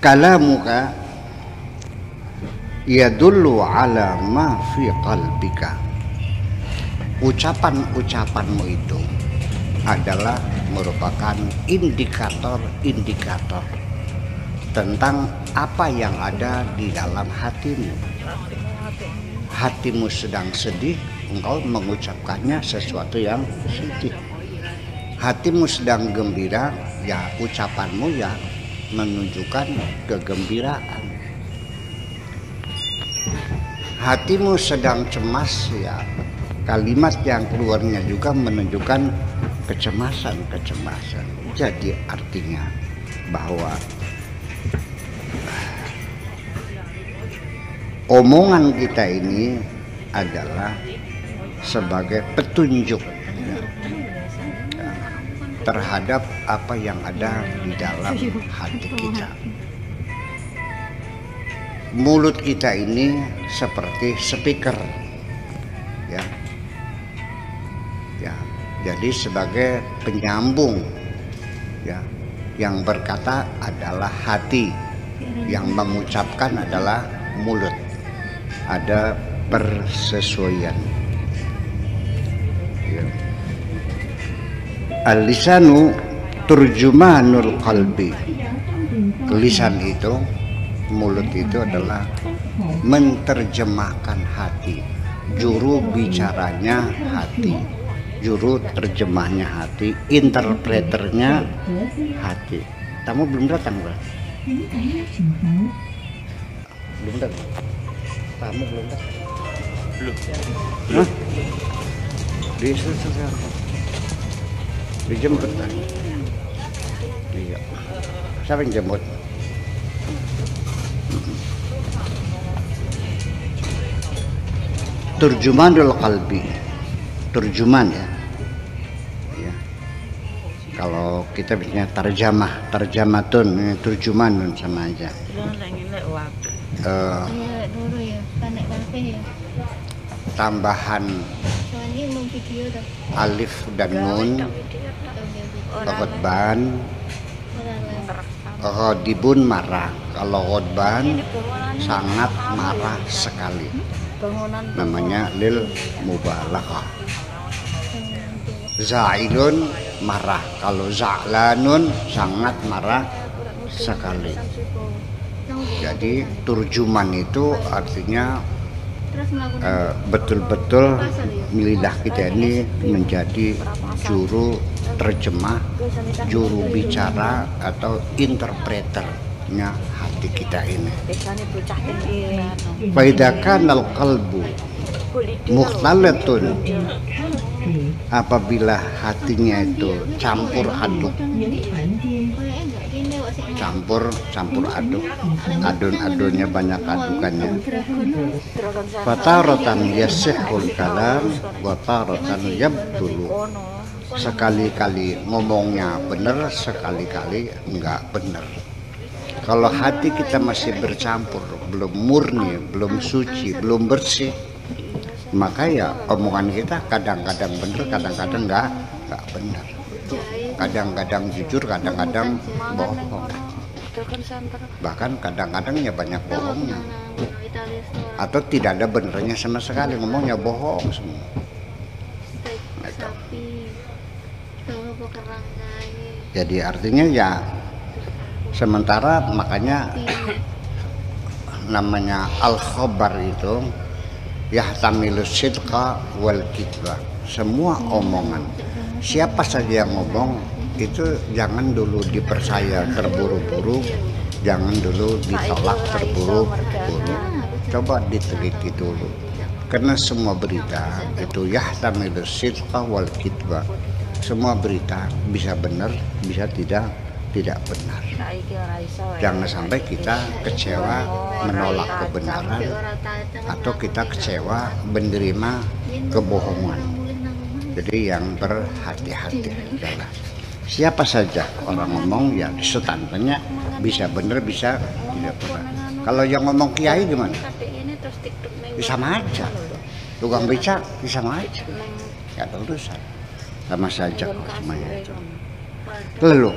kalamuka yadullu ala ma fi qalbika. Ucapan-ucapanmu itu adalah merupakan indikator-indikator tentang apa yang ada di dalam hatimu. Hatimu sedang sedih, engkau mengucapkannya sesuatu yang sedih. Hatimu sedang gembira, ya ucapanmu ya menunjukkan kegembiraan. Hatimu sedang cemas, ya kalimat yang keluarnya juga menunjukkan kecemasan. Jadi artinya bahwa omongan kita ini adalah sebagai petunjuk terhadap apa yang ada di dalam hati kita. Mulut kita ini seperti speaker, ya. Jadi sebagai penyambung, ya. Yang berkata adalah hati, yang mengucapkan adalah mulut. Ada persesuaian. Ya. Al-lisanu turjumanul qalbi. Lisan itu, mulut itu adalah menterjemahkan hati. Juru bicaranya hati, juru terjemahnya hati, interpreternya hati. Kamu belum datang, Bro? Belum datang. Kamu belum datang? Belum. Hah? Dijemput kan? Iya. Siapa yang jemput? Turjumanul qalbi. Turjuman, ya. Ya. Kalau kita biasanya tarjamatun, turjuman sama aja. Tambahan alif dan nun, ghadban, ghadibun marah. Kalau ghadban sangat marah sekali, namanya lil mubalaghah. Za'ilun marah, kalau za'lanun sangat marah sekali. Jadi turjuman itu artinya betul-betul lidah kita ini menjadi juru terjemah, juru bicara atau interpreternya hati kita ini. Faidakan al-qalbu mukhtalatun, apabila hatinya itu campur aduk, campur aduk, adun-adunnya banyak adukannya. Fataratan yasihul kalam wa taratan yabdulu. Sekali-kali ngomongnya benar, sekali-kali enggak benar. Kalau hati kita masih bercampur, belum murni, belum suci, belum bersih, maka ya omongan kita kadang-kadang benar, kadang-kadang enggak benar. Kadang-kadang jujur, kadang-kadang bohong. Bahkan kadang-kadang ya banyak bohongnya. Atau tidak ada benernya sama sekali, ngomongnya bohong semua. Jadi artinya ya sementara makanya namanya al-khabar itu yahtamilus sidqa wal kidba. Semua omongan, siapa saja yang ngomong itu jangan dulu dipercaya terburu-buru, jangan dulu ditolak terburu-buru. Coba diteliti dulu, karena semua berita itu yahtamilus sidqa wal kidba. Semua berita bisa benar, bisa tidak benar. Jangan sampai kita kecewa menolak kebenaran atau kita kecewa menerima kebohongan. Jadi yang berhati-hati adalah siapa saja orang ngomong ya setantannya bisa benar bisa tidak benar. Kalau yang ngomong kiai gimana? Sama aja. Tukang becak sama aja. Gak ada urusan. Sama saja kok semuanya itu. Lalu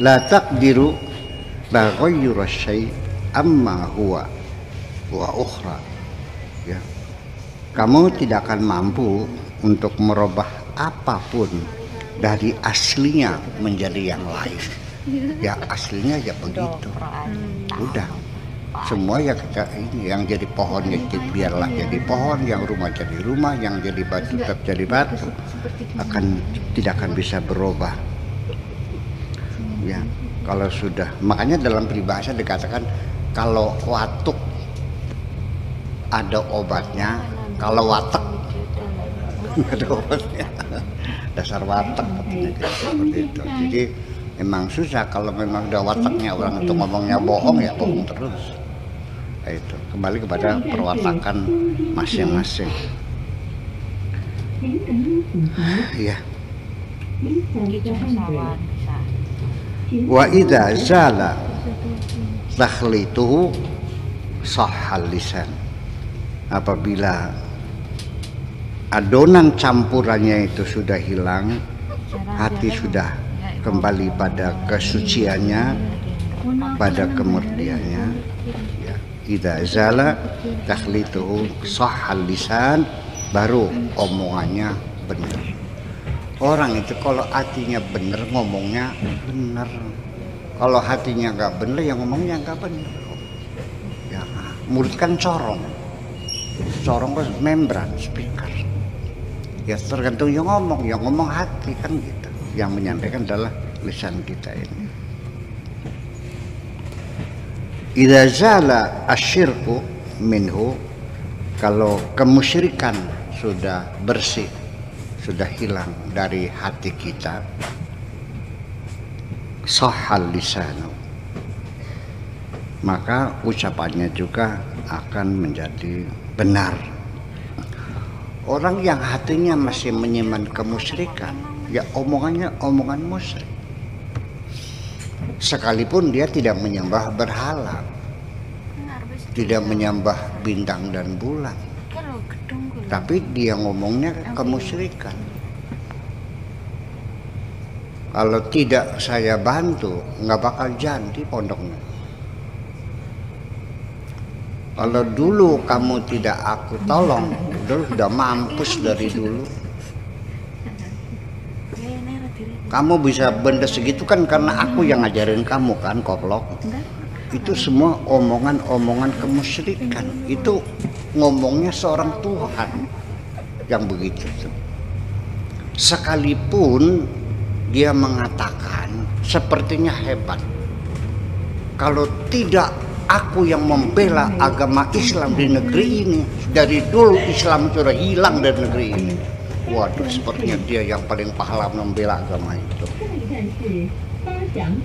La taqdiru taghayyura syai' amma huwa wa ukhra. Ya. Kamu tidak akan mampu untuk merubah apapun dari aslinya menjadi yang lain. Ya aslinya ya begitu. Udah. Semua ya kita ini yang jadi pohonnya biarlah jadi pohon, yang rumah jadi rumah, yang jadi batu tetap jadi batu. Tidak akan bisa berubah. Ya, kalau sudah, makanya dalam peribahasa dikatakan kalau watuk ada obatnya, kalau watek ada obatnya. Dasar watek seperti itu. Jadi memang susah kalau memang udah wataknya orang itu ngomongnya bohong ya bohong terus. Itu kembali kepada perwatakan masing-masing. Ya. Wa idza zala takhlituhu sahhal lisan. Apabila adonan campurannya itu sudah hilang, hati sudah kembali pada kesuciannya, pada kemurniannya. Ya. Idza zala takhlituhu sahhal lisan, baru omongannya benar. Orang itu kalau hatinya benar ngomongnya benar. Kalau hatinya nggak benar ya ngomongnya nggak benar. Ya, mulut kan corong kan membran speaker. Ya tergantung yang ngomong hati kan gitu. Yang menyampaikan adalah lisan kita ini. Idza zala asyirku minhu, kalau kemusyrikan sudah bersih, sudah hilang dari hati kita, sahhal lisanu, maka ucapannya juga akan menjadi benar. Orang yang hatinya masih menyimpan kemusyrikan, ya omongannya omongan musyrik. Sekalipun dia tidak menyembah berhala, tidak menyembah bintang dan bulan, tapi dia ngomongnya kemusyrikan. Kalau tidak saya bantu, nggak bakal jadi pondoknya. Kalau dulu kamu tidak aku tolong, udah mampus dari dulu. Kamu bisa benda segitu kan karena aku yang ngajarin kamu kan, koplok. Itu semua omongan-omongan kemusyrikan. Itu ngomongnya seorang Tuhan yang begitu. Sekalipun dia mengatakan sepertinya hebat, kalau tidak aku yang membela agama Islam di negeri ini, dari dulu Islam sudah hilang dari negeri ini. Waduh, sepertinya dia yang paling pahlawan membela agama itu.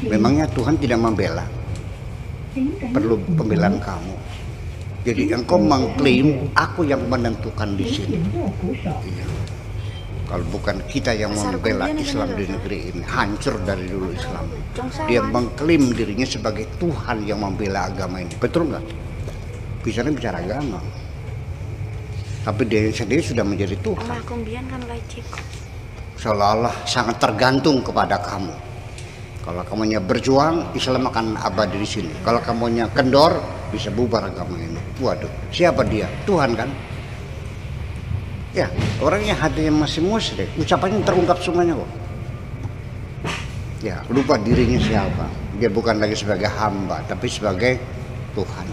Memangnya Tuhan tidak membela? Perlu pembelaan kamu. Jadi engkau mengklaim aku yang menentukan di sini. Iya. Kalau bukan kita yang membela Islam di negeri ini, hancur dari dulu Islam. Dia mengklaim dirinya sebagai Tuhan yang membela agama ini. Betul nggak? Bicara agama. Tapi dia sendiri sudah menjadi Tuhan. Seolah-olah sangat tergantung kepada kamu. Kalau kamunya berjuang, Islam akan abadi di sini. Kalau kamunya kendor, bisa bubar agama ini. Waduh, siapa dia? Tuhan kan? Ya, orang yang hatinya masih musyrik, ucapannya terungkap semuanya kok. Ya, lupa dirinya siapa. Dia bukan lagi sebagai hamba, tapi sebagai Tuhan.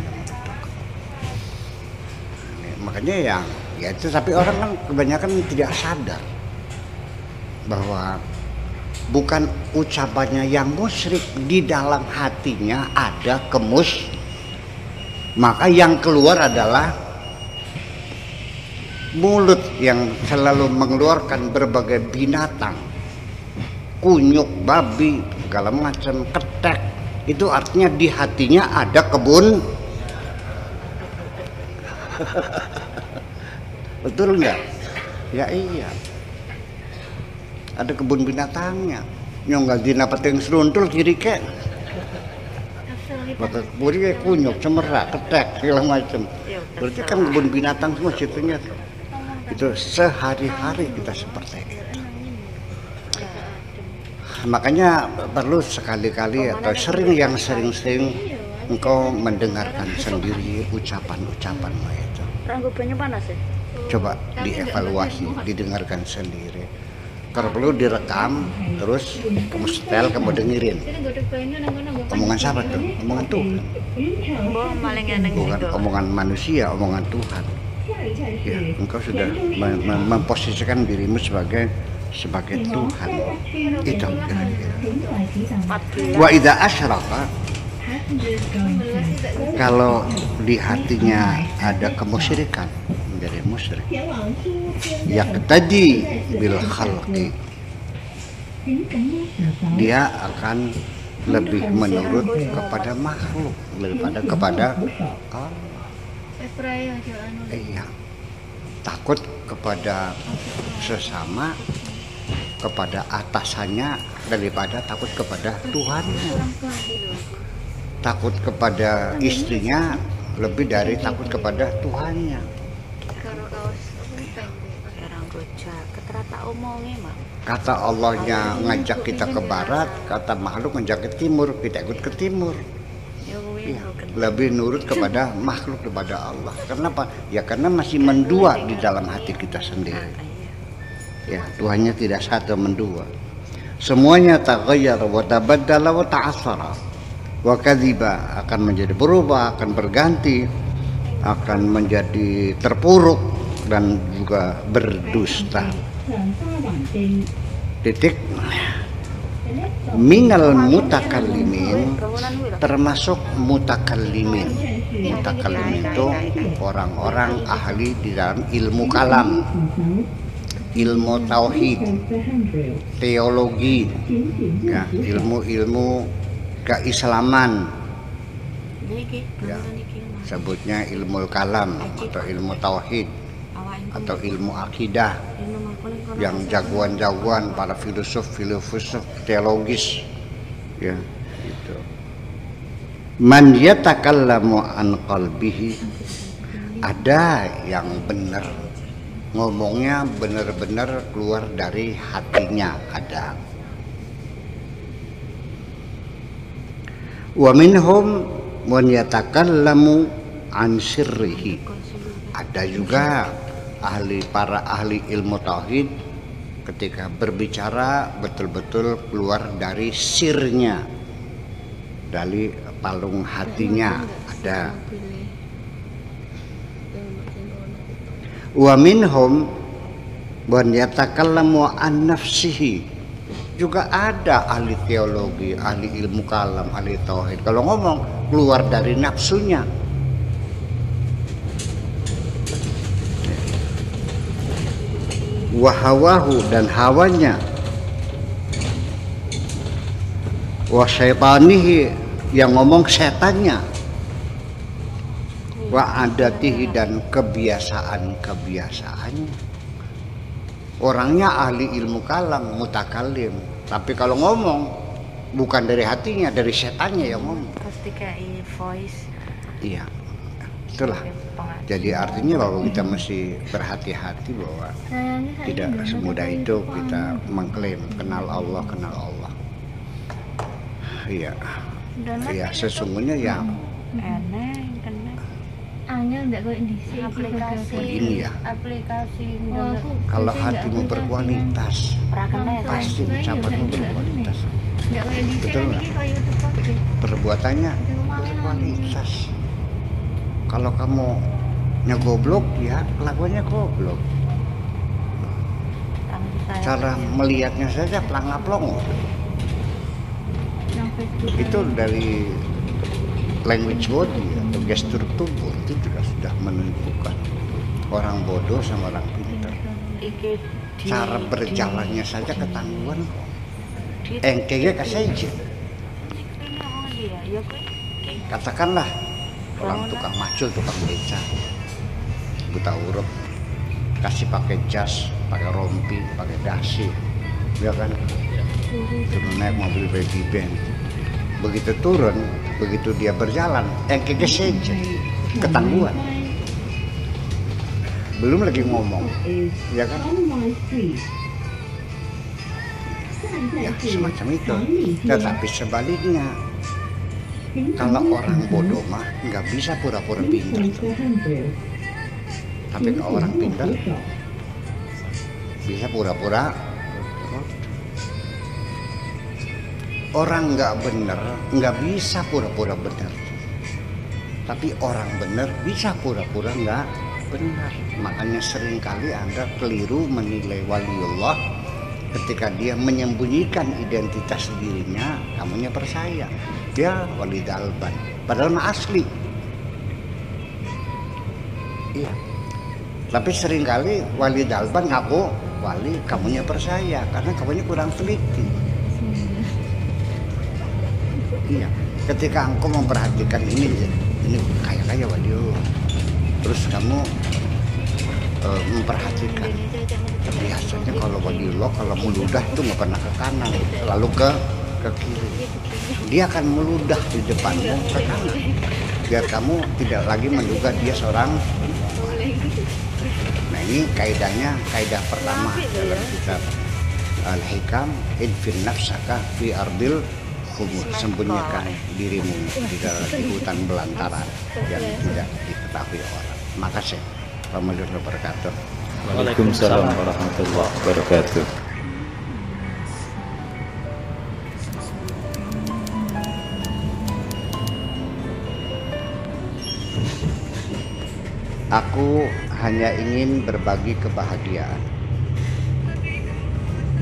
Makanya ya itu, tapi orang kan kebanyakan tidak sadar bahwa bukan ucapannya yang musyrik, di dalam hatinya ada maka yang keluar adalah mulut yang selalu mengeluarkan berbagai binatang, kunyuk, babi, segala macam, ketek. Itu artinya di hatinya ada kebun. Betul nggak? Ya iya. Ada kebun binatangnya. Nyonggal dina peteng seruntul kiri ke. Maka kebun kayak kunyuk, cemerak, ketek, segala macam. Berarti kan kebun binatang semua situnya. Itu sehari-hari kita seperti itu. Makanya perlu sekali-kali atau sering-sering engkau mendengarkan sendiri ucapan-ucapanmu itu. Ranggupannya panas ya? Coba dievaluasi, didengarkan sendiri. Kalau perlu direkam, terus kamu setel, kamu dengerin. Omongan siapa tuh? Omongan Tuhan. Bukan omongan manusia, omongan Tuhan. Ya, engkau sudah memposisikan dirimu sebagai Tuhan. Itu kira-kira. Wa idza asyraka, kalau di hatinya ada kemusyrikan, menjadi musyrik, yaqtadi bil khalqi, dia akan lebih menurut kepada makhluk daripada kepada Allah. Iya, takut kepada sesama, kepada atasannya daripada takut kepada Tuhannya. Takut kepada istrinya lebih dari takut kepada Tuhannya. Kata Allahnya ngajak kita ke barat, kata makhluk ngajak ke timur, kita ikut ke timur. Ya, lebih nurut kepada makhluk daripada Allah. Kenapa? Ya karena masih mendua di dalam hati kita sendiri. Ya, Tuhannya tidak satu, mendua. Semuanya taghayyar wa tabaddala wa ta'assara wa kadhiba, akan menjadi berubah, akan berganti, akan menjadi terpuruk dan juga berdusta. Titik. Minal mutakallimin, termasuk mutakallimin. Mutakallimin itu orang-orang ahli di dalam ilmu kalam, ilmu tauhid, teologi, ya, ilmu-ilmu keislaman, ya, sebutnya ilmu kalam atau ilmu tauhid atau ilmu akidah, yang jagoan-jagoan para filosof teologis, ya, itu. Man yatakallamu an qalbihi, ada yang benar ngomongnya benar-benar keluar dari hatinya, ada. Wa minhum man yatakallamu an sirrihi, ada juga para ahli ilmu tauhid ketika berbicara betul-betul keluar dari sirnya, dari palung hatinya, ada. Wa minhum man yatakallamu an nafsihi, juga ada ahli teologi, ahli ilmu kalam, ahli tauhid kalau ngomong keluar dari nafsunya. Wahawahu, dan hawanya. Wa syaitanihi, yang ngomong setannya. Wa adatihi, dan kebiasaan-kebiasaannya. Orangnya ahli ilmu kalam, mutakallim, tapi kalau ngomong bukan dari hatinya, dari setannya yang ngomong. Pasti kayak voice. Iya, itulah. Jadi artinya bahwa kita mesti berhati-hati bahwa tidak semudah itu kita mengklaim kenal Allah. Iya, iya, sesungguhnya ya. Begini ya. Kalau hatimu berkualitas, pasti ucapanmu berkualitas. Betul nggak? Perbuatannya berkualitas. Kalau kamu goblok, ya kelakuannya goblok. Cara melihatnya saja pelangap-pelongo. Itu dari language body atau gestur tubuh itu juga sudah menunjukkan orang bodoh sama orang pintar. Cara berjalannya saja ketangguhan kok. Engkege kasaja. Katakanlah orang tukang macul, tukang beca, buta huruf, kasih pakai jas, pakai rompi, pakai dasi, ya kan? Turun naik mobil baby band. Begitu turun, begitu dia berjalan, engkege saja, ketangguhan. Belum lagi ngomong, ya kan? Ya semacam itu. Tetapi sebaliknya, kalau orang bodoh mah nggak bisa pura-pura pintar. Tapi kalau orang pintar bisa pura-pura. Orang nggak bener nggak bisa pura-pura benar. Tapi orang benar bisa pura-pura nggak benar. Makanya seringkali Anda keliru menilai waliullah ketika dia menyembunyikan identitas dirinya, kamunya percaya dia wali dalban, padahal mah asli. Iya. Tapi seringkali wali dalban ngaku wali, kamunya percaya karena kamunya kurang teliti. Iya. Ketika engkau memperhatikan ini kayak waliullah, terus kamu memperhatikan biasanya kalau waliullah kalau meludah itu nggak pernah ke kanan, lalu ke kiri. Dia akan meludah di depanmu ke kanan biar kamu tidak lagi menduga dia seorang. Nah ini kaidah pertama dalam kitab Al-Hikam, idfin nafsaka fi ardil khumur, sembunyikan dirimu di hutan belantara yang tidak diketahui orang. Makasih. Assalamualaikum warahmatullahi wabarakatuh. Waalaikumsalam warahmatullahi wabarakatuh. Aku hanya ingin berbagi kebahagiaan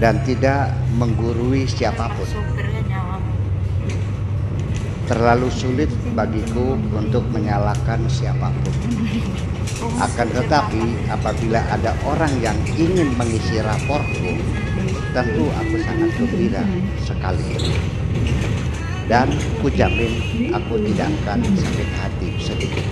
dan tidak menggurui siapapun. Terlalu sulit bagiku untuk menyalahkan siapapun. Akan tetapi apabila ada orang yang ingin mengisi raportku, tentu aku sangat gembira sekali. Dan kujamin aku tidak akan sakit hati sedikit.